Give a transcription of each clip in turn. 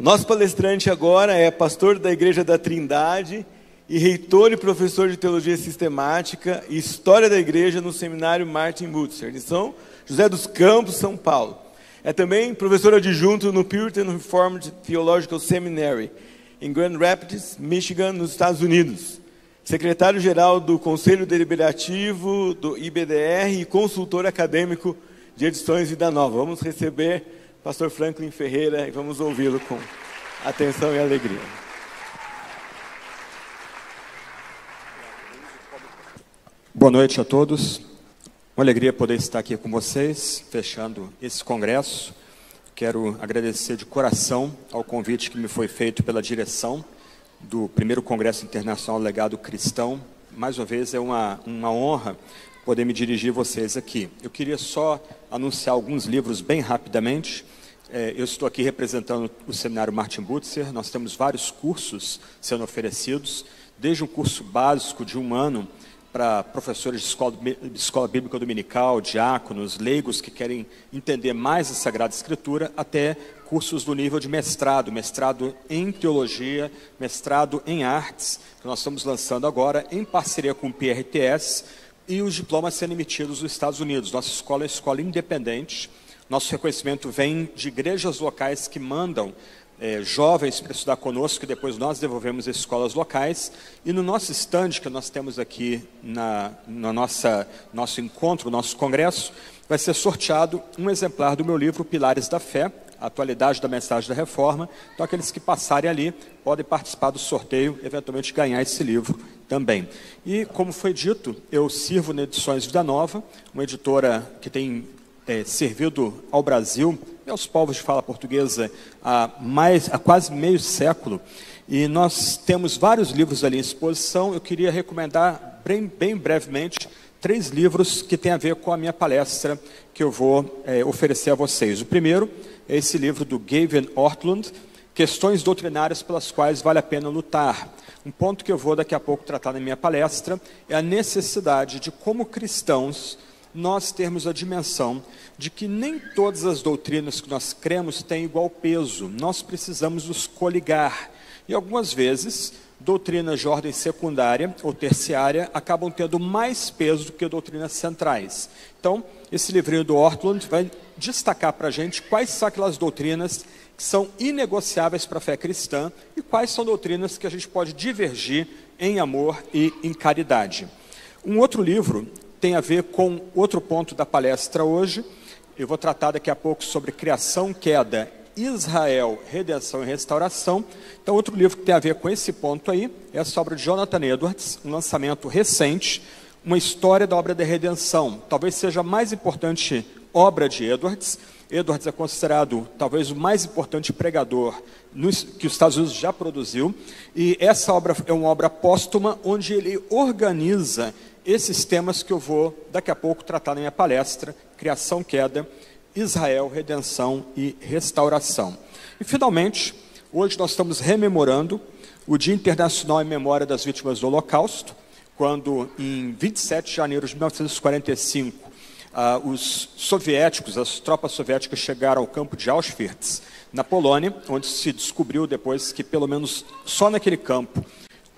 O nosso palestrante agora é pastor da Igreja da Trindade e reitor e professor de Teologia Sistemática e História da Igreja no Seminário Martin Butzer, de São José dos Campos, São Paulo. É também professor adjunto no Puritan Reformed Theological Seminary, em Grand Rapids, Michigan, nos Estados Unidos. Secretário-geral do Conselho Deliberativo do IBDR e consultor acadêmico de edições Vida Nova. Vamos receber pastor Franklin Ferreira e vamos ouvi-lo com atenção e alegria. Boa noite a todos. Uma alegria poder estar aqui com vocês, fechando esse congresso. Quero agradecer de coração ao convite que me foi feito pela direção do primeiro Congresso Internacional Legado Cristão. Mais uma vez, é uma honra poder me dirigir a vocês aqui. Eu queria só anunciar alguns livros bem rapidamente. Eu estou aqui representando o Seminário Martin Butzer. Nós temos vários cursos sendo oferecidos, desde um curso básico de 1 ano para professores de escola bíblica dominical, diáconos, leigos que querem entender mais a Sagrada Escritura, até cursos do nível de mestrado, mestrado em teologia, mestrado em artes, que nós estamos lançando agora em parceria com o PRTS, e os diplomas sendo emitidos nos Estados Unidos. Nossa escola é uma escola independente. Nosso reconhecimento vem de igrejas locais que mandam jovens para estudar conosco, que depois nós devolvemos às escolas locais. E no nosso stand, que nós temos aqui nosso encontro, nosso congresso, vai ser sorteado um exemplar do meu livro Pilares da Fé, a atualidade da mensagem da Reforma. Então, aqueles que passarem ali podem participar do sorteio, eventualmente ganhar esse livro também. E, como foi dito, eu sirvo na Edições Vida Nova, uma editora que tem servido ao Brasil e aos povos de fala portuguesa há quase meio século. E nós temos vários livros ali em exposição. Eu queria recomendar bem brevemente 3 livros que têm a ver com a minha palestra que eu vou oferecer a vocês. O primeiro é esse livro do Gavin Ortlund, Questões Doutrinárias pelas Quais Vale a Pena Lutar. Um ponto que eu vou daqui a pouco tratar na minha palestra é a necessidade de, como cristãos, nós termos a dimensão de que nem todas as doutrinas que nós cremos têm igual peso. Nós precisamos nos coligar. E algumas vezes, doutrinas de ordem secundária ou terciária acabam tendo mais peso do que doutrinas centrais. Então, esse livrinho do Ortlund vai destacar para a gente quais são aquelas doutrinas que são inegociáveis para a fé cristã e quais são doutrinas que a gente pode divergir em amor e em caridade. Um outro livro tem a ver com outro ponto da palestra hoje. Eu vou tratar daqui a pouco sobre criação, queda, Israel, redenção e restauração. Então, outro livro que tem a ver com esse ponto aí é essa obra de Jonathan Edwards, um lançamento recente, uma história da obra da redenção. Talvez seja a mais importante obra de Edwards. Edwards é considerado talvez o mais importante pregador que os Estados Unidos já produziu. E essa obra é uma obra póstuma, onde ele organiza esses temas que eu vou daqui a pouco tratar na minha palestra: criação, queda, Israel, redenção e restauração. E finalmente, hoje nós estamos rememorando o Dia Internacional em Memória das Vítimas do Holocausto, quando em 27 de janeiro de 1945, os soviéticos, as tropas soviéticas chegaram ao campo de Auschwitz, na Polônia, onde se descobriu depois que pelo menos só naquele campo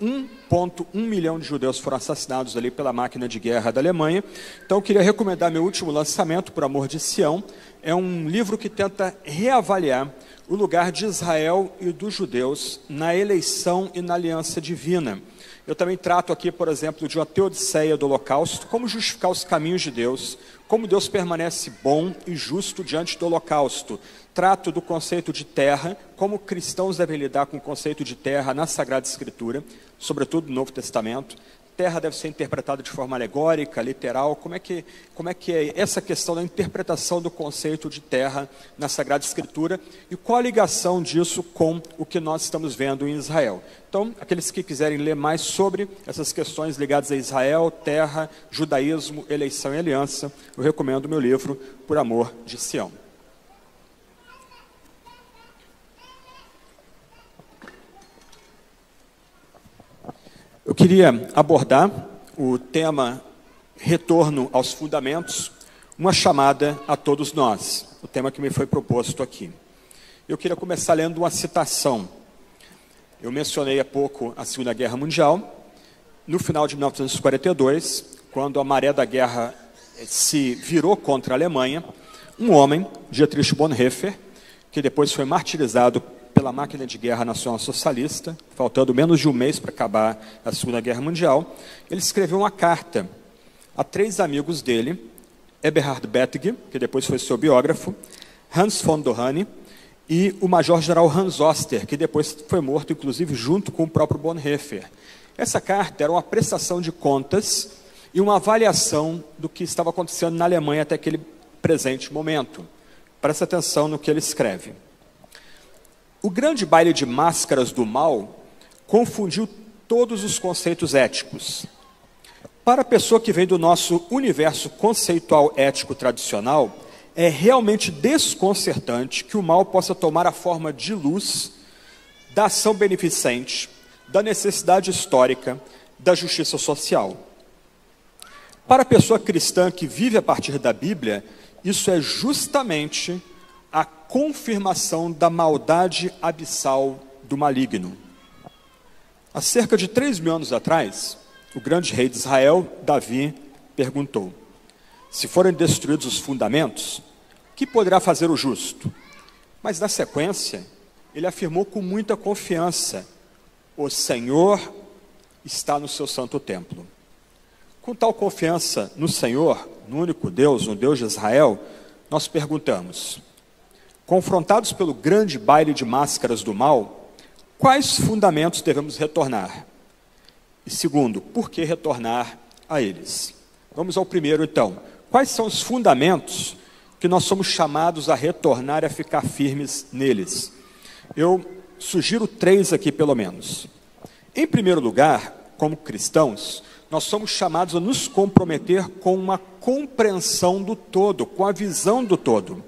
1,1 milhão de judeus foram assassinados ali pela máquina de guerra da Alemanha. Então, eu queria recomendar meu último lançamento, Por Amor de Sião. É um livro que tenta reavaliar o lugar de Israel e dos judeus na eleição e na aliança divina. Eu também trato aqui, por exemplo, de uma teodiceia do Holocausto, como justificar os caminhos de Deus, como Deus permanece bom e justo diante do Holocausto. Trato do conceito de terra, como cristãos devem lidar com o conceito de terra na Sagrada Escritura, sobretudo no Novo Testamento. Terra deve ser interpretada de forma alegórica, literal. Como é que é essa questão da interpretação do conceito de terra na Sagrada Escritura e qual a ligação disso com o que nós estamos vendo em Israel? Então, aqueles que quiserem ler mais sobre essas questões ligadas a Israel, terra, judaísmo, eleição e aliança, eu recomendo o meu livro Por Amor de Sião. Eu queria abordar o tema Retorno aos Fundamentos, uma chamada a todos nós, o tema que me foi proposto aqui. Eu queria começar lendo uma citação. Eu mencionei há pouco a Segunda Guerra Mundial. No final de 1942, quando a maré da guerra se virou contra a Alemanha, um homem, Dietrich Bonhoeffer, que depois foi martirizado pela máquina de guerra nacional socialista, faltando menos de um mês para acabar a Segunda Guerra Mundial, ele escreveu uma carta a 3 amigos dele, Eberhard Bethge, que depois foi seu biógrafo, Hans von Dohany e o major-general Hans Oster, que depois foi morto, inclusive, junto com o próprio Bonhoeffer. Essa carta era uma prestação de contas e uma avaliação do que estava acontecendo na Alemanha até aquele presente momento. Presta atenção no que ele escreve. O grande baile de máscaras do mal confundiu todos os conceitos éticos. Para a pessoa que vem do nosso universo conceitual ético tradicional, é realmente desconcertante que o mal possa tomar a forma de luz, da ação beneficente, da necessidade histórica, da justiça social. Para a pessoa cristã que vive a partir da Bíblia, isso é justamente a confirmação da maldade abissal do maligno. Há cerca de 3.000 anos atrás, o grande rei de Israel, Davi, perguntou: se forem destruídos os fundamentos, que poderá fazer o justo? Mas na sequência, ele afirmou com muita confiança: o Senhor está no seu santo templo. Com tal confiança no Senhor, no único Deus, no Deus de Israel, nós perguntamos: confrontados pelo grande baile de máscaras do mal, quais fundamentos devemos retornar? E segundo, por que retornar a eles? Vamos ao primeiro, então. Quais são os fundamentos que nós somos chamados a retornar e a ficar firmes neles? Eu sugiro 3 aqui, pelo menos. Em primeiro lugar, como cristãos, nós somos chamados a nos comprometer com uma compreensão do todo, com a visão do todo.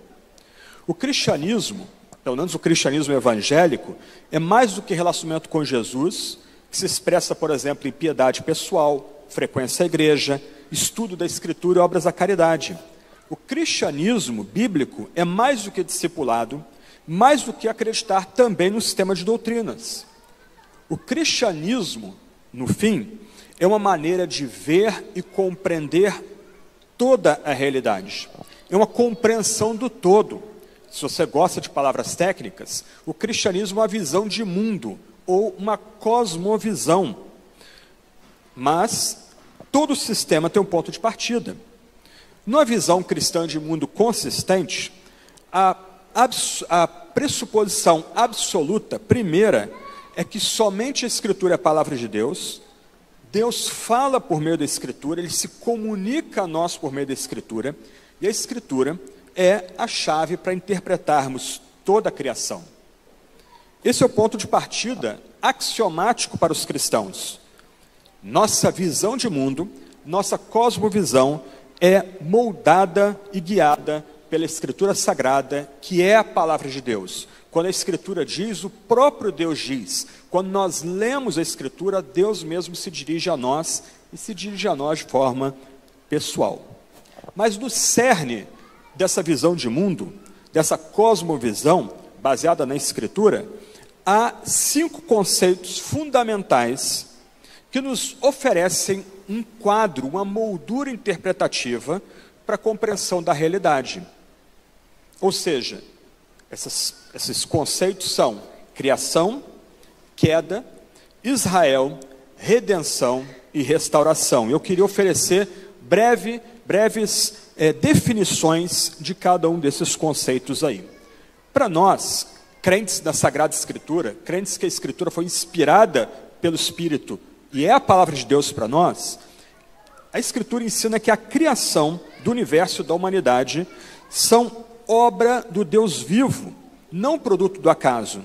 O cristianismo, pelo menos o cristianismo evangélico, é mais do que relacionamento com Jesus, que se expressa, por exemplo, em piedade pessoal, frequência à igreja, estudo da Escritura e obras da caridade. O cristianismo bíblico é mais do que discipulado, mais do que acreditar também no sistema de doutrinas. O cristianismo, no fim, é uma maneira de ver e compreender toda a realidade. É uma compreensão do todo. Se você gosta de palavras técnicas, o cristianismo é uma visão de mundo, ou uma cosmovisão. Mas todo sistema tem um ponto de partida. Numa visão cristã de mundo consistente, a pressuposição absoluta, primeira, é que somente a Escritura é a palavra de Deus. Deus fala por meio da Escritura, Ele se comunica a nós por meio da Escritura, e a Escritura é a chave para interpretarmos toda a criação. Esse é o ponto de partida axiomático para os cristãos. Nossa visão de mundo, nossa cosmovisão é moldada e guiada pela Escritura Sagrada, que é a palavra de Deus. Quando a Escritura diz, o próprio Deus diz. Quando nós lemos a Escritura, Deus mesmo se dirige a nós, e se dirige a nós de forma pessoal. Mas no cerne dessa visão de mundo, dessa cosmovisão, baseada na Escritura, há 5 conceitos fundamentais que nos oferecem um quadro, uma moldura interpretativa para a compreensão da realidade. Ou seja, esses conceitos são criação, queda, Israel, redenção e restauração. Eu queria oferecer breves definições de cada um desses conceitos aí. Para nós, crentes da Sagrada Escritura, crentes que a Escritura foi inspirada pelo Espírito e é a palavra de Deus para nós, a Escritura ensina que a criação do universo e da humanidade são obra do Deus vivo, não produto do acaso.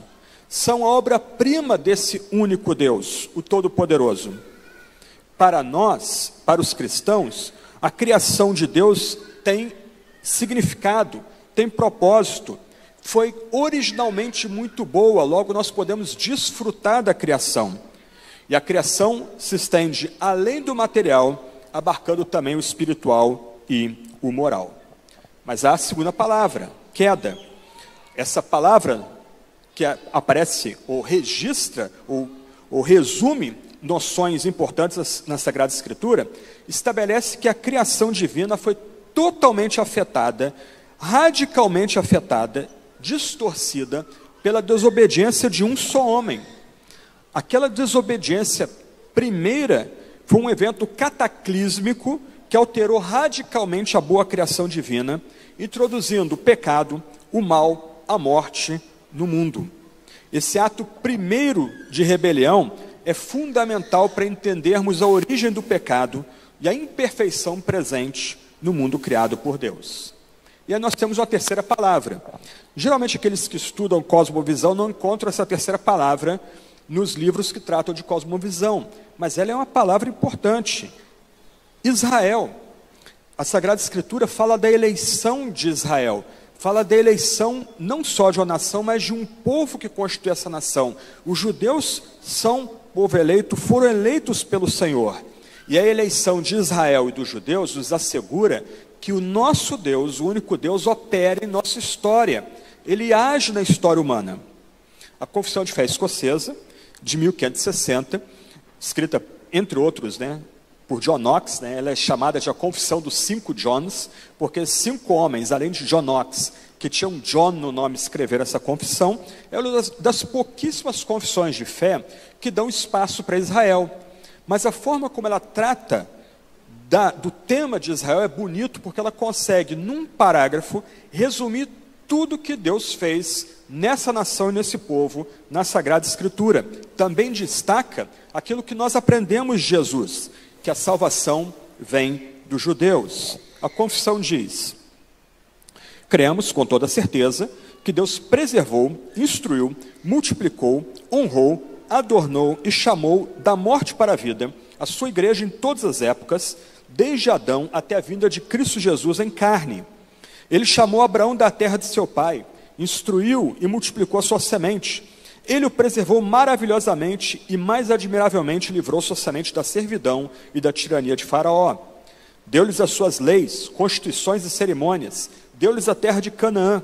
São a obra-prima desse único Deus, o Todo-Poderoso. Para nós, para os cristãos, a criação de Deus tem significado, tem propósito, foi originalmente muito boa, logo nós podemos desfrutar da criação. E a criação se estende além do material, abarcando também o espiritual e o moral. Mas há a segunda palavra, queda. Essa palavra, que aparece ou registra ou resume noções importantes na Sagrada Escritura, estabelece que a criação divina foi totalmente afetada, radicalmente afetada, distorcida pela desobediência de um só homem. Aquela desobediência primeira foi um evento cataclísmico que alterou radicalmente a boa criação divina, introduzindo o pecado, o mal, a morte no mundo. Esse ato primeiro de rebelião é fundamental para entendermos a origem do pecado e a imperfeição presente no mundo criado por Deus. E aí nós temos uma terceira palavra. Geralmente aqueles que estudam cosmovisão não encontram essa terceira palavra nos livros que tratam de cosmovisão, mas ela é uma palavra importante. Israel. A Sagrada Escritura fala da eleição de Israel, fala da eleição não só de uma nação, mas de um povo que constitui essa nação. Os judeus são povo eleito, foram eleitos pelo Senhor. E a eleição de Israel e dos judeus nos assegura que o nosso Deus, o único Deus, opera em nossa história. Ele age na história humana. A Confissão de Fé Escocesa, de 1560, escrita, entre outros, por John Knox, ela é chamada de a Confissão dos 5 Johns, porque 5 homens, além de John Knox, que tinham John no nome, escreveram essa confissão. É uma das pouquíssimas confissões de fé que dão espaço para Israel. Mas a forma como ela trata do tema de Israel é bonito, porque ela consegue, num parágrafo, resumir tudo que Deus fez nessa nação e nesse povo, na Sagrada Escritura. Também destaca aquilo que nós aprendemos de Jesus, que a salvação vem dos judeus. A confissão diz: cremos com toda certeza que Deus preservou, instruiu, multiplicou, honrou, adornou e chamou da morte para a vida a sua igreja em todas as épocas, desde Adão até a vinda de Cristo Jesus em carne. Ele chamou Abraão da terra de seu pai, instruiu e multiplicou a sua semente. Ele o preservou maravilhosamente e mais admiravelmente livrou sua semente da servidão e da tirania de Faraó. Deu-lhes as suas leis, constituições e cerimônias, deu-lhes a terra de Canaã.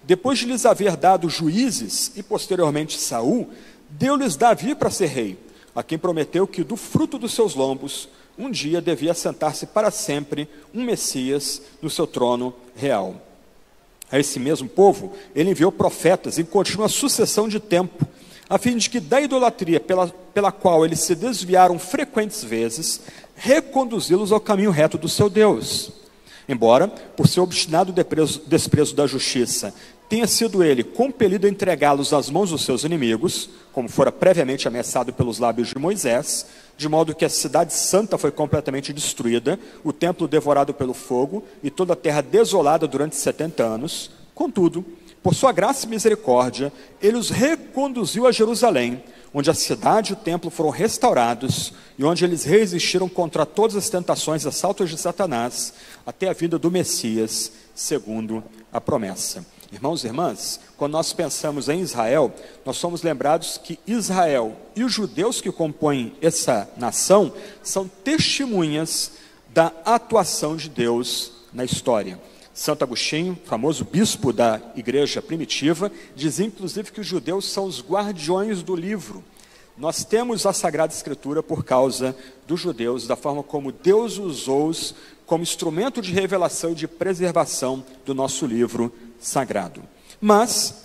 Depois de lhes haver dado juízes e posteriormente Saul, deu-lhes Davi para ser rei, a quem prometeu que do fruto dos seus lombos um dia devia assentar-se para sempre um Messias no seu trono real. A esse mesmo povo, ele enviou profetas em contínua sucessão de tempo, a fim de que da idolatria pela qual eles se desviaram frequentes vezes, reconduzi-los ao caminho reto do seu Deus. Embora, por seu obstinado desprezo da justiça, tenha sido ele compelido a entregá-los às mãos dos seus inimigos, como fora previamente ameaçado pelos lábios de Moisés, de modo que a cidade santa foi completamente destruída, o templo devorado pelo fogo e toda a terra desolada durante 70 anos. Contudo, por sua graça e misericórdia, ele os reconduziu a Jerusalém, onde a cidade e o templo foram restaurados e onde eles resistiram contra todas as tentações e assaltos de Satanás, até a vinda do Messias, segundo a promessa. Irmãos e irmãs, quando nós pensamos em Israel, nós somos lembrados que Israel e os judeus que compõem essa nação são testemunhas da atuação de Deus na história. Santo Agostinho, famoso bispo da igreja primitiva, diz inclusive que os judeus são os guardiões do livro. Nós temos a Sagrada Escritura por causa dos judeus, da forma como Deus usou-os como instrumento de revelação e de preservação do nosso livro sagrado. Mas,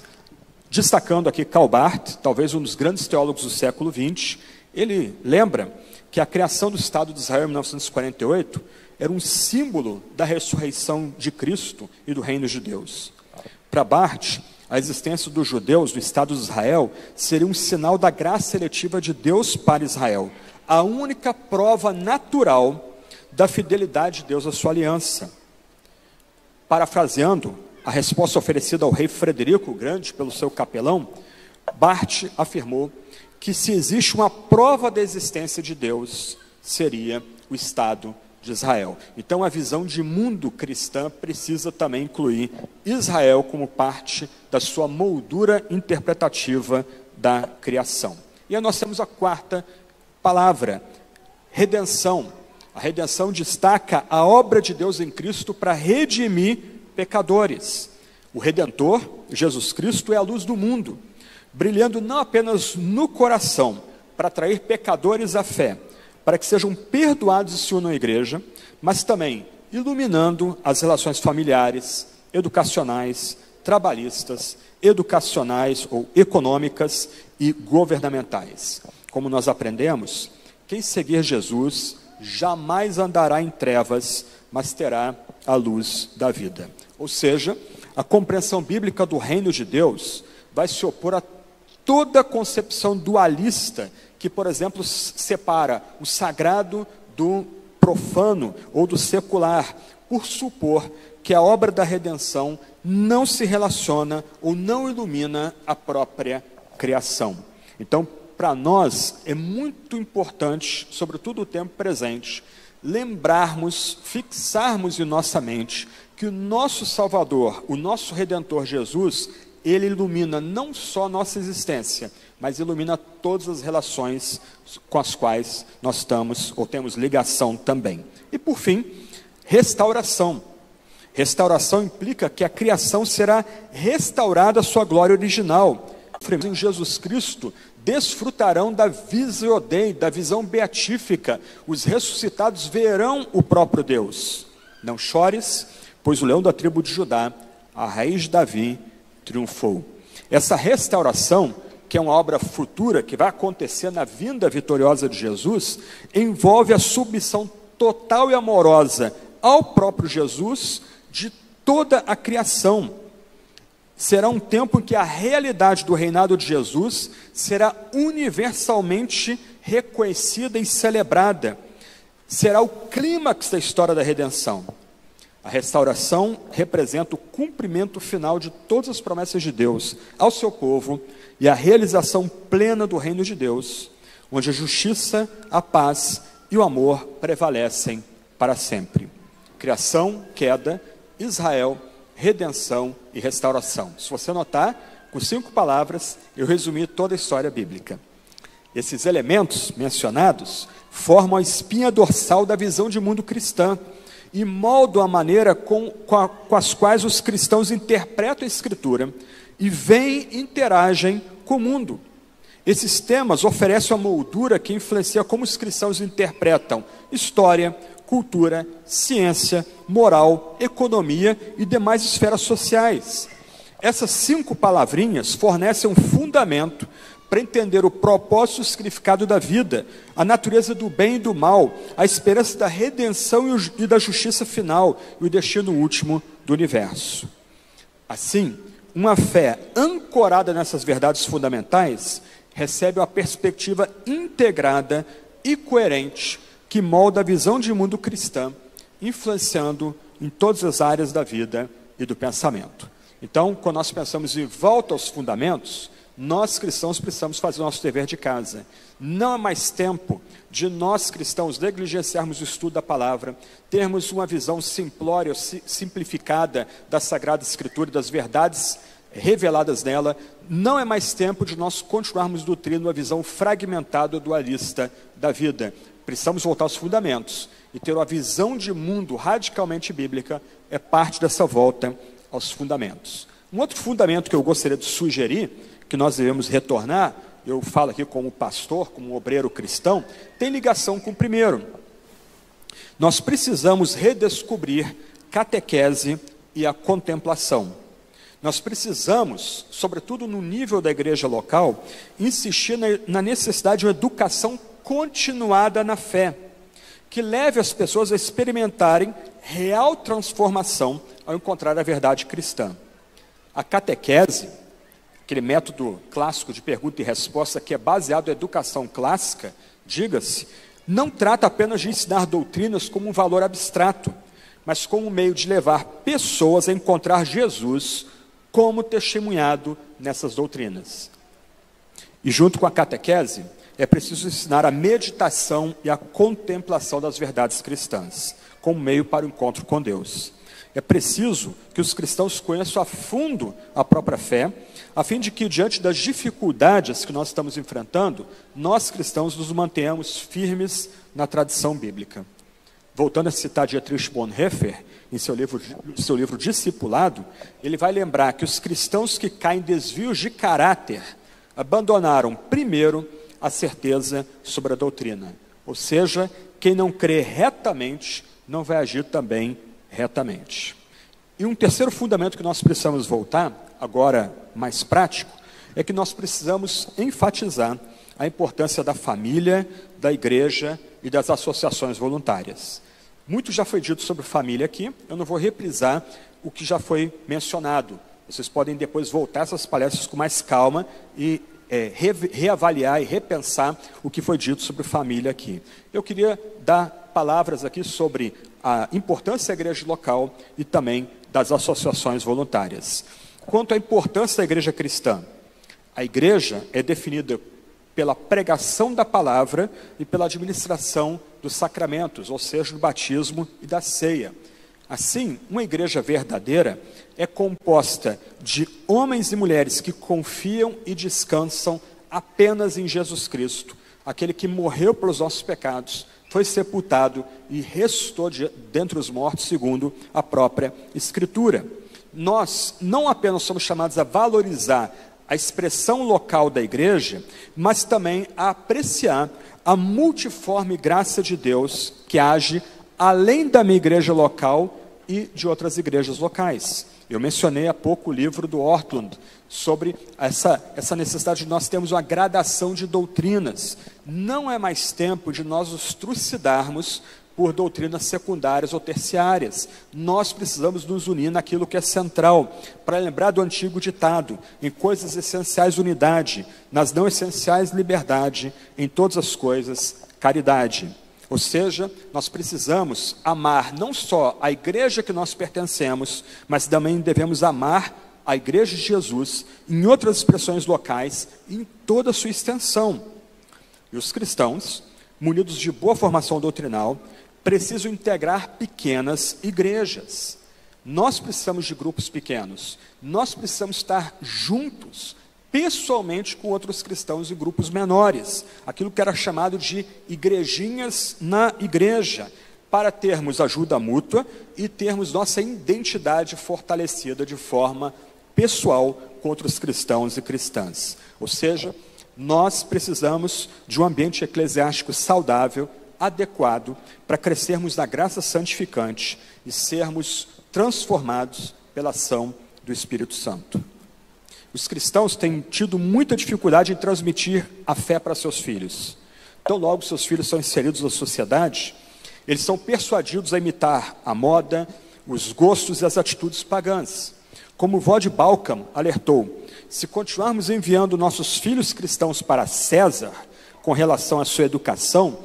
destacando aqui Karl Barth, talvez um dos grandes teólogos do século XX, ele lembra que a criação do Estado de Israel em 1948 era um símbolo da ressurreição de Cristo e do reino de Deus. Para Barth, a existência dos judeus no Estado de Israel seria um sinal da graça eletiva de Deus para Israel, a única prova natural da fidelidade de Deus à sua aliança. Parafraseando a resposta oferecida ao rei Frederico o Grande pelo seu capelão, Barth afirmou que se existe uma prova da existência de Deus, seria o Estado de Israel. Então a visão de mundo cristã precisa também incluir Israel como parte da sua moldura interpretativa da criação. E aí nós temos a quarta palavra, redenção. A redenção destaca a obra de Deus em Cristo para redimir pecadores. O Redentor, Jesus Cristo, é a luz do mundo. brilhando não apenas no coração, para atrair pecadores à fé, para que sejam perdoados e se unam à igreja, mas também iluminando as relações familiares, educacionais, trabalhistas, educacionais ou econômicas e governamentais. Como nós aprendemos, quem seguir Jesus jamais andará em trevas, mas terá a luz da vida. Ou seja, a compreensão bíblica do reino de Deus vai se opor a toda concepção dualista que, por exemplo, separa o sagrado do profano ou do secular, por supor que a obra da redenção não se relaciona ou não ilumina a própria criação. Então, para nós é muito importante, sobretudo o tempo presente, lembrarmos, fixarmos em nossa mente que o nosso Salvador, o nosso Redentor Jesus, ele ilumina não só a nossa existência, mas ilumina todas as relações com as quais nós estamos ou temos ligação também. E por fim, restauração. Restauração implica que a criação será restaurada à sua glória original. Em Jesus Cristo desfrutarão da visio Dei, da visão beatífica. Os ressuscitados verão o próprio Deus. Não chores, pois o leão da tribo de Judá, a raiz de Davi, triunfou. Essa restauração, que é uma obra futura, que vai acontecer na vinda vitoriosa de Jesus, envolve a submissão total e amorosa ao próprio Jesus de toda a criação. Será um tempo em que a realidade do reinado de Jesus será universalmente reconhecida e celebrada. Será o clímax da história da redenção. A restauração representa o cumprimento final de todas as promessas de Deus ao seu povo e a realização plena do reino de Deus, onde a justiça, a paz e o amor prevalecem para sempre. Criação, queda, Israel, redenção e restauração. Se você notar, com 5 palavras, eu resumi toda a história bíblica. Esses elementos mencionados formam a espinha dorsal da visão de mundo cristã e moldam a maneira com as quais os cristãos interpretam a Escritura e veem e interagem com o mundo. Esses temas oferecem uma moldura que influencia como os cristãos interpretam história, cultura, ciência, moral, economia e demais esferas sociais. Essas 5 palavrinhas fornecem um fundamento para entender o propósito e o significado da vida, a natureza do bem e do mal, a esperança da redenção e da justiça final e o destino último do universo. Assim, uma fé ancorada nessas verdades fundamentais recebe uma perspectiva integrada e coerente que molda a visão de mundo cristã, influenciando em todas as áreas da vida e do pensamento. Então, quando nós pensamos em volta aos fundamentos, nós cristãos precisamos fazer o nosso dever de casa. Não é mais tempo de nós cristãos negligenciarmos o estudo da palavra, termos uma visão simplória, simplificada da Sagrada Escritura e das verdades reveladas nela. Não é mais tempo de nós continuarmos nutrindo uma visão fragmentada, dualista da vida. Precisamos voltar aos fundamentos e ter uma visão de mundo radicalmente bíblica é parte dessa volta aos fundamentos. Um outro fundamento que eu gostaria de sugerir, que nós devemos retornar, eu falo aqui como pastor, como obreiro cristão, tem ligação com o primeiro. Nós precisamos redescobrir catequese e a contemplação. Nós precisamos, sobretudo no nível da igreja local, insistir na necessidade de uma educação continuada na fé, que leve as pessoas a experimentarem real transformação ao encontrar a verdade cristã. A catequese, aquele método clássico de pergunta e resposta que é baseado na educação clássica, diga-se, não trata apenas de ensinar doutrinas como um valor abstrato, mas como um meio de levar pessoas a encontrar Jesus como testemunhado nessas doutrinas. E junto com a catequese, é preciso ensinar a meditação e a contemplação das verdades cristãs, como meio para o encontro com Deus. É preciso que os cristãos conheçam a fundo a própria fé, a fim de que, diante das dificuldades que nós estamos enfrentando, nós cristãos nos mantenhamos firmes na tradição bíblica. Voltando a citar Dietrich Bonhoeffer, em seu livro Discipulado, ele vai lembrar que os cristãos que caem em desvios de caráter abandonaram primeiro a certeza sobre a doutrina. Ou seja, quem não crê retamente, não vai agir também retamente. E um terceiro fundamento que nós precisamos voltar, agora mais prático, é que nós precisamos enfatizar a importância da família, da igreja e das associações voluntárias. Muito já foi dito sobre família aqui, eu não vou reprisar o que já foi mencionado. Vocês podem depois voltar essas palestras com mais calma e reavaliar e repensar o que foi dito sobre família aqui. Eu queria dar palavras aqui sobre a importância da igreja local e também das associações voluntárias. Quanto à importância da igreja cristã, a igreja é definida pela pregação da palavra e pela administração dos sacramentos, ou seja, do batismo e da ceia. Assim, uma igreja verdadeira é composta de homens e mulheres que confiam e descansam apenas em Jesus Cristo, aquele que morreu pelos nossos pecados, foi sepultado e ressuscitou dentre os mortos, segundo a própria Escritura. Nós não apenas somos chamados a valorizar a expressão local da igreja, mas também a apreciar a multiforme graça de Deus que age além da minha igreja local e de outras igrejas locais. Eu mencionei há pouco o livro do Ortlund sobre essa necessidade de nós termos uma gradação de doutrinas. Não é mais tempo de nós nos trucidarmos por doutrinas secundárias ou terciárias. Nós precisamos nos unir naquilo que é central, para lembrar do antigo ditado: em coisas essenciais unidade, nas não essenciais liberdade, em todas as coisas caridade. Ou seja, nós precisamos amar não só a igreja que nós pertencemos, mas também devemos amar a igreja de Jesus em outras expressões locais, em toda a sua extensão. E os cristãos, munidos de boa formação doutrinal, precisam integrar pequenas igrejas. Nós precisamos de grupos pequenos, nós precisamos estar juntos, pessoalmente com outros cristãos em grupos menores, aquilo que era chamado de igrejinhas na igreja, para termos ajuda mútua e termos nossa identidade fortalecida de forma pessoal com outros cristãos e cristãs. Ou seja, nós precisamos de um ambiente eclesiástico saudável, adequado, para crescermos na graça santificante e sermos transformados pela ação do Espírito Santo. Os cristãos têm tido muita dificuldade em transmitir a fé para seus filhos. Então, logo seus filhos são inseridos na sociedade, eles são persuadidos a imitar a moda, os gostos e as atitudes pagãs. Como Vod Balcam alertou, se continuarmos enviando nossos filhos cristãos para César com relação à sua educação,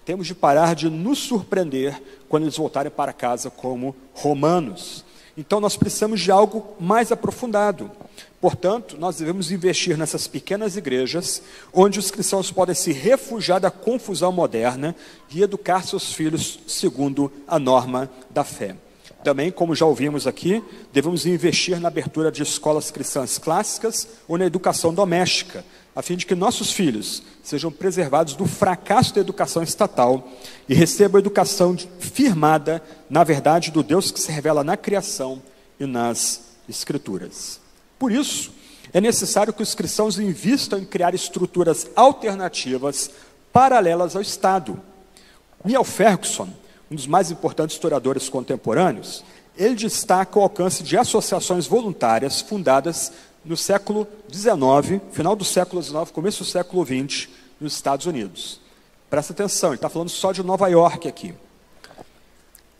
temos de parar de nos surpreender quando eles voltarem para casa como romanos. Então nós precisamos de algo mais aprofundado. Portanto, nós devemos investir nessas pequenas igrejas, onde os cristãos podem se refugiar da confusão moderna e educar seus filhos segundo a norma da fé. Também, como já ouvimos aqui, devemos investir na abertura de escolas cristãs clássicas ou na educação doméstica, a fim de que nossos filhos sejam preservados do fracasso da educação estatal e recebam a educação firmada na verdade do Deus que se revela na criação e nas Escrituras. Por isso, é necessário que os cristãos invistam em criar estruturas alternativas paralelas ao Estado. Neil Ferguson, um dos mais importantes historiadores contemporâneos, ele destaca o alcance de associações voluntárias fundadas no século XIX, final do século XIX, começo do século XX, nos Estados Unidos. Presta atenção, ele está falando só de Nova York aqui.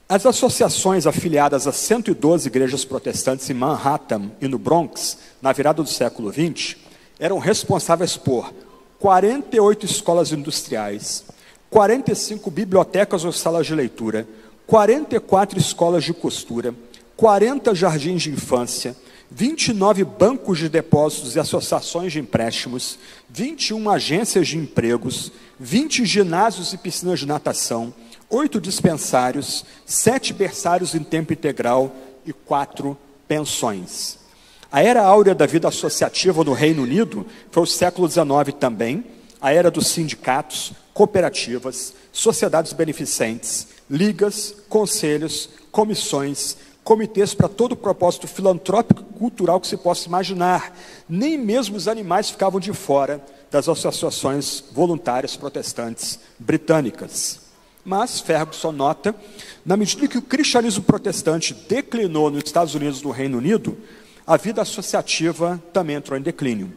As associações afiliadas a 112 igrejas protestantes em Manhattan e no Bronx, na virada do século XX, eram responsáveis por 48 escolas industriais, 45 bibliotecas ou salas de leitura, 44 escolas de costura, 40 jardins de infância, 29 bancos de depósitos e associações de empréstimos, 21 agências de empregos, 20 ginásios e piscinas de natação, 8 dispensários, 7 berçários em tempo integral e 4 pensões. A era áurea da vida associativa no Reino Unido foi o século XIX também, a era dos sindicatos, cooperativas, sociedades beneficentes, ligas, conselhos, comissões, comitês para todo o propósito filantrópico e cultural que se possa imaginar. Nem mesmo os animais ficavam de fora das associações voluntárias protestantes britânicas. Mas Ferguson nota, na medida que o cristianismo protestante declinou nos Estados Unidos e no Reino Unido, a vida associativa também entrou em declínio.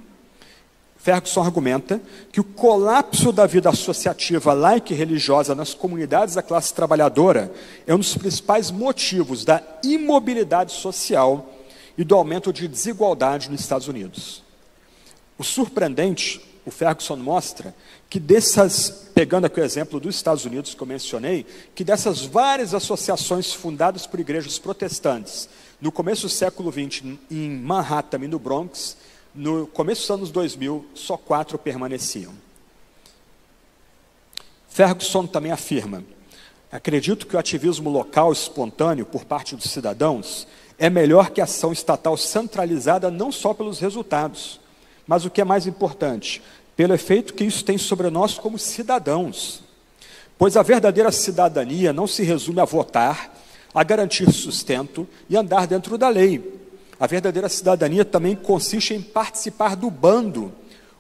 Ferguson argumenta que o colapso da vida associativa laica e religiosa nas comunidades da classe trabalhadora é um dos principais motivos da imobilidade social e do aumento de desigualdade nos Estados Unidos. O surpreendente, o Ferguson mostra que pegando aqui o exemplo dos Estados Unidos que eu mencionei, que dessas várias associações fundadas por igrejas protestantes, no começo do século XX, em Manhattan e no Bronx, no começo dos anos 2000, só 4 permaneciam. Ferguson também afirma: acredito que o ativismo local espontâneo por parte dos cidadãos é melhor que a ação estatal centralizada não só pelos resultados, mas o que é mais importante, pelo efeito que isso tem sobre nós como cidadãos. Pois a verdadeira cidadania não se resume a votar, a garantir sustento e andar dentro da lei. A verdadeira cidadania também consiste em participar do bando,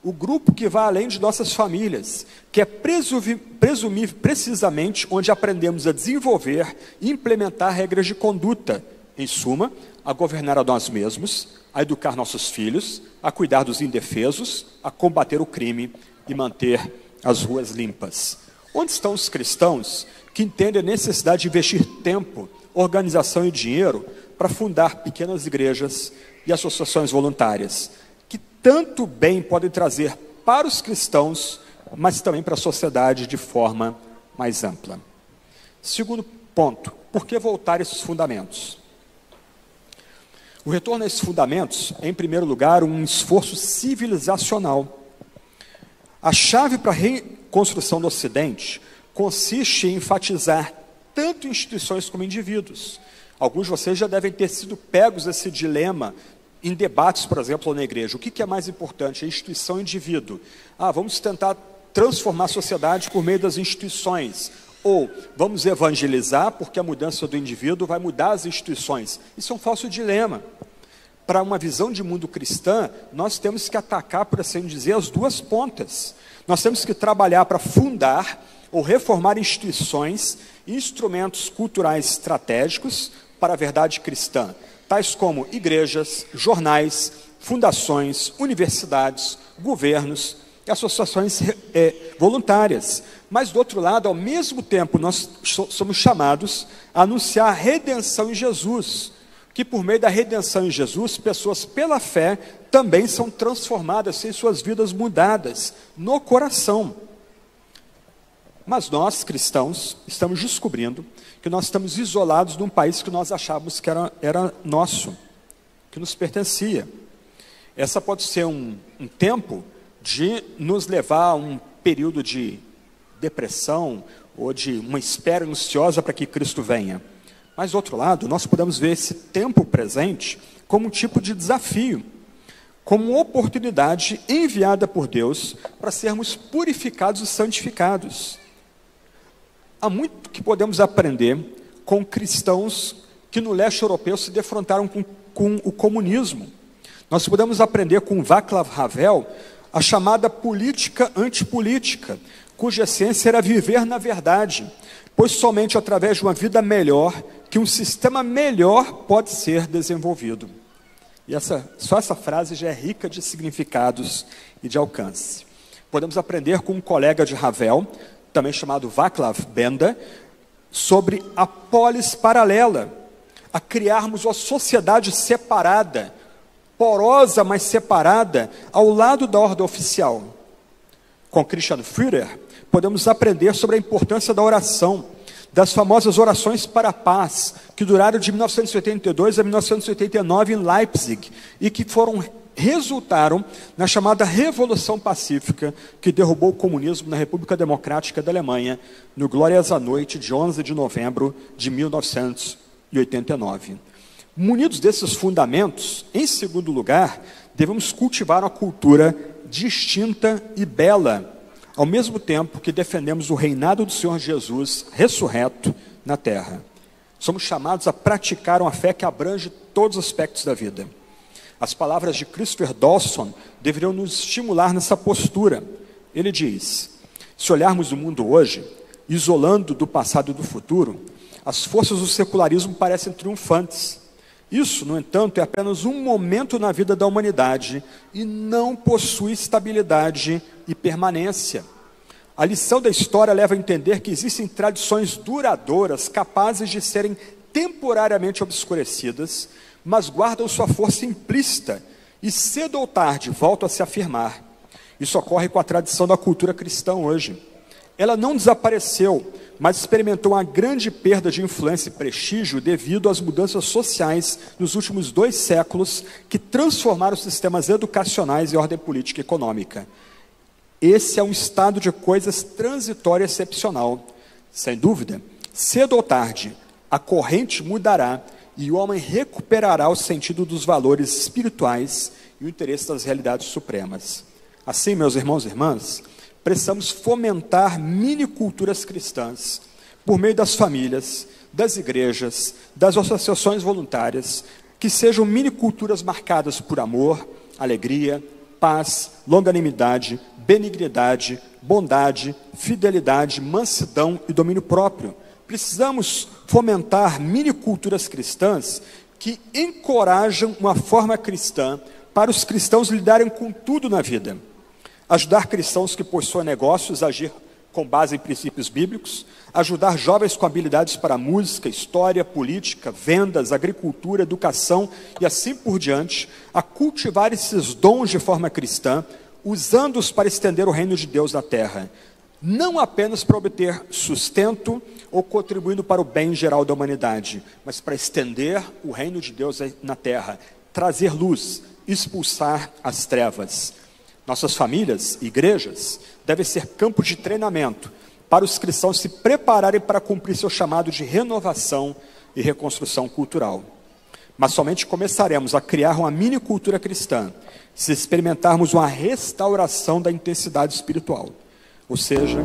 o grupo que vai além de nossas famílias, que é presumir precisamente onde aprendemos a desenvolver e implementar regras de conduta, em suma, a governar a nós mesmos, a educar nossos filhos, a cuidar dos indefesos, a combater o crime e manter as ruas limpas. Onde estão os cristãos que entendem a necessidade de investir tempo, organização e dinheiro para fundar pequenas igrejas e associações voluntárias, que tanto bem podem trazer para os cristãos, mas também para a sociedade de forma mais ampla? Segundo ponto, por que voltar a esses fundamentos? O retorno a esses fundamentos é, em primeiro lugar, um esforço civilizacional. A chave para a reconstrução do Ocidente consiste em enfatizar tanto instituições como indivíduos. Alguns de vocês já devem ter sido pegos esse dilema em debates, por exemplo, na igreja. O que é mais importante, a instituição ou o indivíduo? Vamos tentar transformar a sociedade por meio das instituições. Ou vamos evangelizar porque a mudança do indivíduo vai mudar as instituições. Isso é um falso dilema. Para uma visão de mundo cristã, nós temos que atacar, por assim dizer, as duas pontas. Nós temos que trabalhar para fundar ou reformar instituições e instrumentos culturais estratégicos para a verdade cristã, tais como igrejas, jornais, fundações, universidades, governos e associações voluntárias. Mas, do outro lado, ao mesmo tempo, nós somos chamados a anunciar a redenção em Jesus, que por meio da redenção em Jesus, pessoas pela fé também são transformadas, têm suas vidas mudadas no coração. Mas nós, cristãos, estamos descobrindo que nós estamos isolados num país que nós achávamos que era nosso, que nos pertencia. Essa pode ser um tempo de nos levar a um período de depressão ou de uma espera ansiosa para que Cristo venha. Mas, do outro lado, nós podemos ver esse tempo presente como um tipo de desafio, como uma oportunidade enviada por Deus para sermos purificados e santificados. Há muito que podemos aprender com cristãos que no leste europeu se defrontaram com o comunismo. Nós podemos aprender com Václav Havel a chamada política antipolítica, cuja essência era viver na verdade, pois somente através de uma vida melhor que um sistema melhor pode ser desenvolvido. E só essa frase já é rica de significados e de alcance. Podemos aprender com um colega de Havel, também chamado Václav Benda, sobre a polis paralela, a criarmos uma sociedade separada, porosa, mas separada, ao lado da ordem oficial. Com Christian Führer, podemos aprender sobre a importância da oração, das famosas orações para a paz, que duraram de 1982 a 1989 em Leipzig, e que resultaram na chamada Revolução Pacífica, que derrubou o comunismo na República Democrática da Alemanha, no Glórias à Noite de 11 de novembro de 1989. Munidos desses fundamentos, em segundo lugar, devemos cultivar uma cultura distinta e bela, ao mesmo tempo que defendemos o reinado do Senhor Jesus ressurreto na terra. Somos chamados a praticar uma fé que abrange todos os aspectos da vida. As palavras de Christopher Dawson deveriam nos estimular nessa postura. Ele diz: se olharmos o mundo hoje, isolando do passado e do futuro, as forças do secularismo parecem triunfantes. Isso, no entanto, é apenas um momento na vida da humanidade e não possui estabilidade e permanência. A lição da história leva a entender que existem tradições duradouras capazes de serem temporariamente obscurecidas, mas guardam sua força implícita e cedo ou tarde voltam a se afirmar. Isso ocorre com a tradição da cultura cristã hoje. Ela não desapareceu, mas experimentou uma grande perda de influência e prestígio devido às mudanças sociais nos últimos 2 séculos que transformaram os sistemas educacionais e ordem política e econômica. Esse é um estado de coisas transitório e excepcional. Sem dúvida, cedo ou tarde, a corrente mudará e o homem recuperará o sentido dos valores espirituais e o interesse das realidades supremas. Assim, meus irmãos e irmãs, precisamos fomentar mini-culturas cristãs por meio das famílias, das igrejas, das associações voluntárias, que sejam mini-culturas marcadas por amor, alegria, paz, longanimidade, benignidade, bondade, fidelidade, mansidão e domínio próprio. Precisamos fomentar mini-culturas cristãs que encorajam uma forma cristã para os cristãos lidarem com tudo na vida. Ajudar cristãos que possuem negócios a agir com base em princípios bíblicos, ajudar jovens com habilidades para música, história, política, vendas, agricultura, educação e assim por diante, a cultivar esses dons de forma cristã, usando-os para estender o reino de Deus na terra, não apenas para obter sustento ou contribuindo para o bem geral da humanidade, mas para estender o reino de Deus na terra, trazer luz, expulsar as trevas. Nossas famílias e igrejas devem ser campos de treinamento para os cristãos se prepararem para cumprir seu chamado de renovação e reconstrução cultural. Mas somente começaremos a criar uma mini-cultura cristã se experimentarmos uma restauração da intensidade espiritual. Ou seja,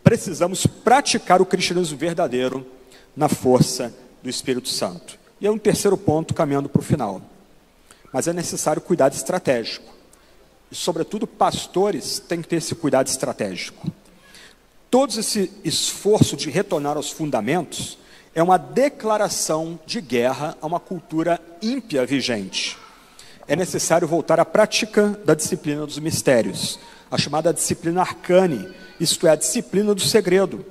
precisamos praticar o cristianismo verdadeiro na força do Espírito Santo. E é um terceiro ponto, caminhando para o final. Mas é necessário cuidado estratégico. E, sobretudo, pastores têm que ter esse cuidado estratégico. Todo esse esforço de retornar aos fundamentos é uma declaração de guerra a uma cultura ímpia vigente. É necessário voltar à prática da disciplina dos mistérios, a chamada disciplina arcane, isto é, a disciplina do segredo.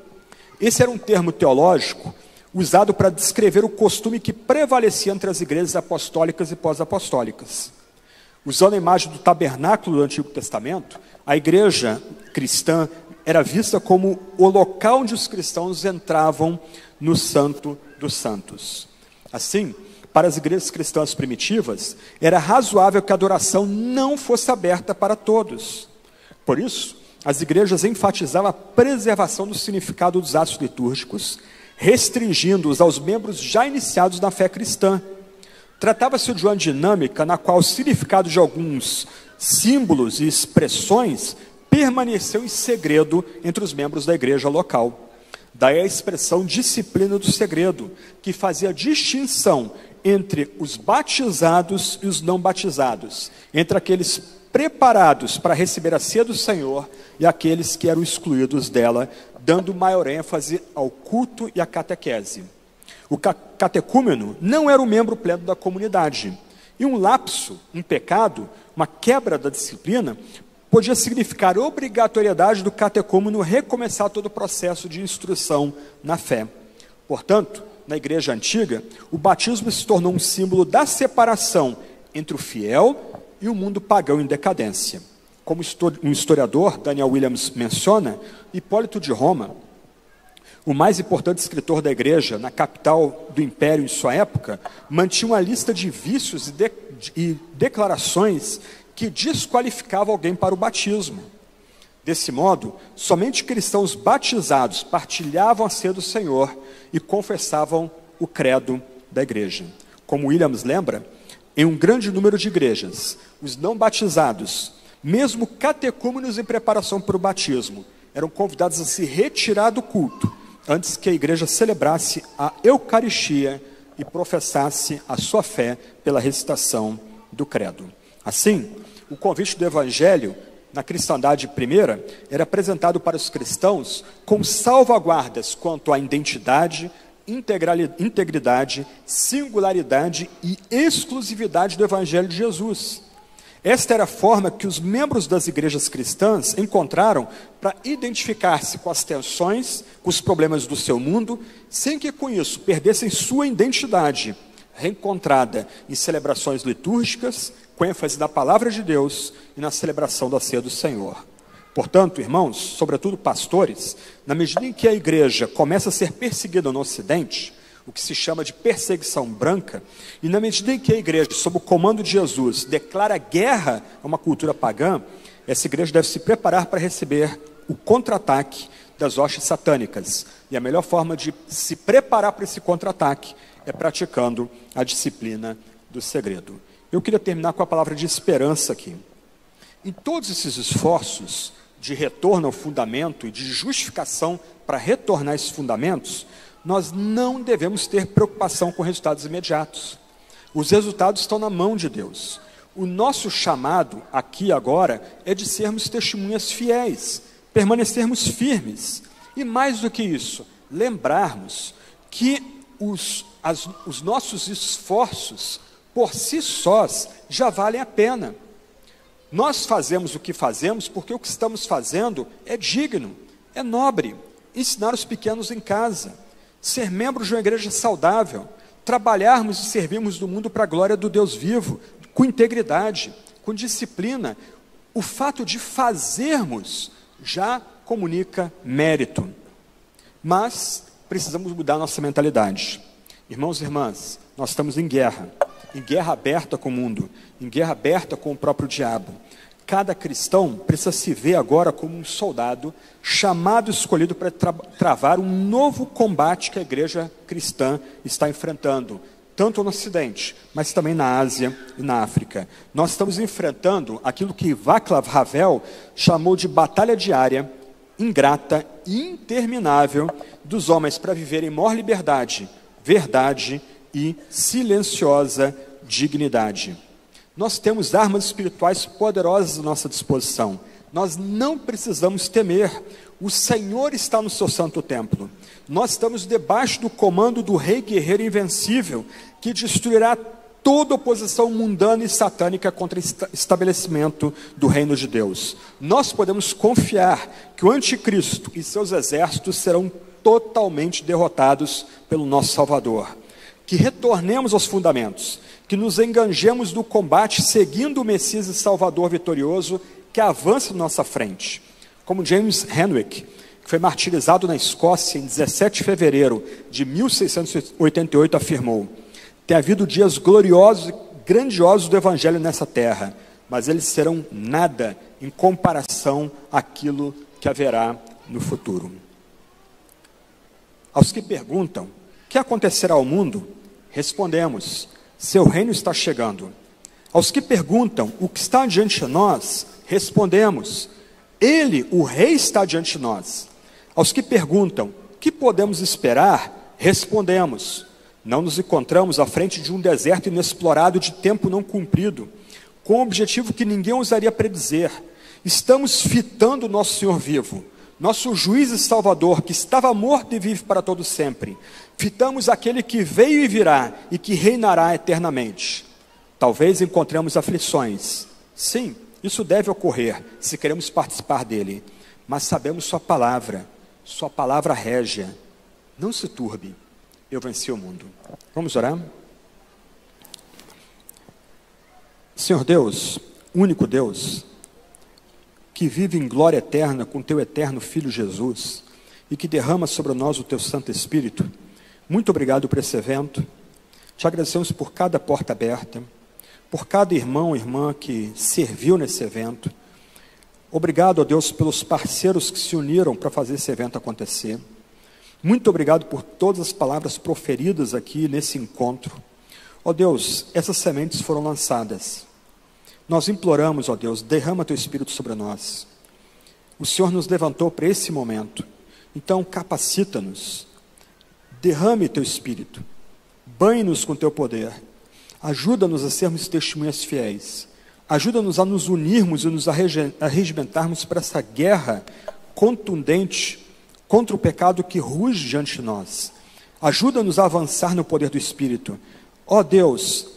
Esse era um termo teológico usado para descrever o costume que prevalecia entre as igrejas apostólicas e pós-apostólicas. Usando a imagem do tabernáculo do Antigo Testamento, a igreja cristã era vista como o local onde os cristãos entravam no Santo dos Santos. Assim, para as igrejas cristãs primitivas, era razoável que a adoração não fosse aberta para todos. Por isso, as igrejas enfatizavam a preservação do significado dos atos litúrgicos, restringindo-os aos membros já iniciados na fé cristã. Tratava-se de uma dinâmica na qual o significado de alguns símbolos e expressões permaneceu em segredo entre os membros da igreja local. Daí a expressão disciplina do segredo, que fazia distinção entre os batizados e os não batizados, entre aqueles preparados para receber a ceia do Senhor e aqueles que eram excluídos dela, dando maior ênfase ao culto e à catequese. O catecúmeno não era um membro pleno da comunidade. E um lapso, um pecado, uma quebra da disciplina, podia significar obrigatoriedade do catecúmeno recomeçar todo o processo de instrução na fé. Portanto, na igreja antiga, o batismo se tornou um símbolo da separação entre o fiel e o mundo pagão em decadência. Como um historiador, Daniel Williams, menciona, Hipólito de Roma, o mais importante escritor da igreja, na capital do império em sua época, mantinha uma lista de vícios e declarações que desqualificavam alguém para o batismo. Desse modo, somente cristãos batizados partilhavam a ceia do Senhor e confessavam o credo da igreja. Como Williams lembra, em um grande número de igrejas, os não batizados, mesmo catecúmenos em preparação para o batismo, eram convidados a se retirar do culto, antes que a igreja celebrasse a Eucaristia e professasse a sua fé pela recitação do credo. Assim, o convite do Evangelho na cristandade primeira era apresentado para os cristãos com salvaguardas quanto à identidade, integridade, singularidade e exclusividade do Evangelho de Jesus. Esta era a forma que os membros das igrejas cristãs encontraram para identificar-se com as tensões, com os problemas do seu mundo, sem que com isso perdessem sua identidade, reencontrada em celebrações litúrgicas, com ênfase na palavra de Deus e na celebração da ceia do Senhor. Portanto, irmãos, sobretudo pastores, na medida em que a igreja começa a ser perseguida no Ocidente, o que se chama de perseguição branca, e na medida em que a igreja, sob o comando de Jesus, declara guerra a uma cultura pagã, essa igreja deve se preparar para receber o contra-ataque das hostes satânicas. E a melhor forma de se preparar para esse contra-ataque é praticando a disciplina do segredo. Eu queria terminar com a palavra de esperança aqui. Em todos esses esforços de retorno ao fundamento e de justificação para retornar a esses fundamentos, nós não devemos ter preocupação com resultados imediatos. Os resultados estão na mão de Deus. O nosso chamado aqui agora é de sermos testemunhas fiéis, permanecermos firmes. E mais do que isso, lembrarmos que os nossos esforços, por si sós, já valem a pena. Nós fazemos o que fazemos porque o que estamos fazendo é digno, é nobre. Ensinar os pequenos em casa, ser membros de uma igreja saudável, trabalharmos e servirmos do mundo para a glória do Deus vivo, com integridade, com disciplina. O fato de fazermos já comunica mérito. Mas precisamos mudar nossa mentalidade. Irmãos e irmãs, nós estamos em guerra aberta com o mundo, em guerra aberta com o próprio diabo. Cada cristão precisa se ver agora como um soldado chamado e escolhido para travar um novo combate que a igreja cristã está enfrentando, tanto no Ocidente, mas também na Ásia e na África. Nós estamos enfrentando aquilo que Václav Havel chamou de batalha diária, ingrata e interminável dos homens para viverem maior liberdade, verdade e silenciosa dignidade. Nós temos armas espirituais poderosas à nossa disposição. Nós não precisamos temer. O Senhor está no seu santo templo. Nós estamos debaixo do comando do Rei Guerreiro Invencível, que destruirá toda oposição mundana e satânica contra o estabelecimento do reino de Deus. Nós podemos confiar que o anticristo e seus exércitos serão totalmente derrotados pelo nosso Salvador. Que retornemos aos fundamentos, que nos enganjemos no combate seguindo o Messias e Salvador vitorioso que avança na nossa frente. Como James Renwick, que foi martirizado na Escócia em 17 de fevereiro de 1688, afirmou: tem havido dias gloriosos e grandiosos do Evangelho nessa terra, mas eles serão nada em comparação àquilo que haverá no futuro. Aos que perguntam: o que acontecerá ao mundo? Respondemos: seu reino está chegando. Aos que perguntam: o que está diante de nós? Respondemos: ele, o rei, está diante de nós. Aos que perguntam: o que podemos esperar? Respondemos: não nos encontramos à frente de um deserto inexplorado de tempo não cumprido, com um objetivo que ninguém ousaria predizer. Estamos fitando o nosso Senhor vivo, nosso juiz e salvador, que estava morto e vive para todo sempre. Fitamos aquele que veio e virá e que reinará eternamente. Talvez encontremos aflições. Sim, isso deve ocorrer se queremos participar dele. Mas sabemos sua palavra régia. Não se turbe, eu venci o mundo. Vamos orar? Senhor Deus, único Deus, que vive em glória eterna com teu eterno Filho Jesus e que derrama sobre nós o teu Santo Espírito, muito obrigado por esse evento. Te agradecemos por cada porta aberta, por cada irmão e irmã que serviu nesse evento. Obrigado, ó Deus, pelos parceiros que se uniram para fazer esse evento acontecer. Muito obrigado por todas as palavras proferidas aqui nesse encontro. Ó Deus, essas sementes foram lançadas. Nós imploramos, ó Deus, derrama teu Espírito sobre nós. O Senhor nos levantou para esse momento. Então, capacita-nos, derrame teu Espírito, banhe-nos com teu poder, ajuda-nos a sermos testemunhas fiéis, ajuda-nos a nos unirmos e nos arregimentarmos para essa guerra contundente contra o pecado que ruge diante de nós. Ajuda-nos a avançar no poder do Espírito. Ó Deus,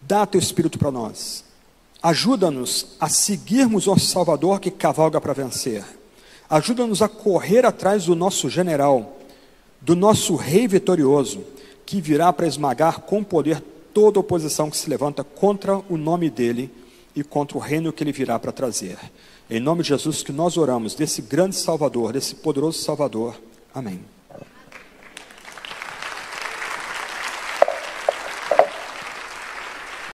dá teu Espírito para nós. Ajuda-nos a seguirmos o nosso Salvador que cavalga para vencer. Ajuda-nos a correr atrás do nosso general, do nosso rei vitorioso, que virá para esmagar com poder toda oposição que se levanta contra o nome dele e contra o reino que ele virá para trazer. Em nome de Jesus que nós oramos, desse grande Salvador, desse poderoso Salvador. Amém.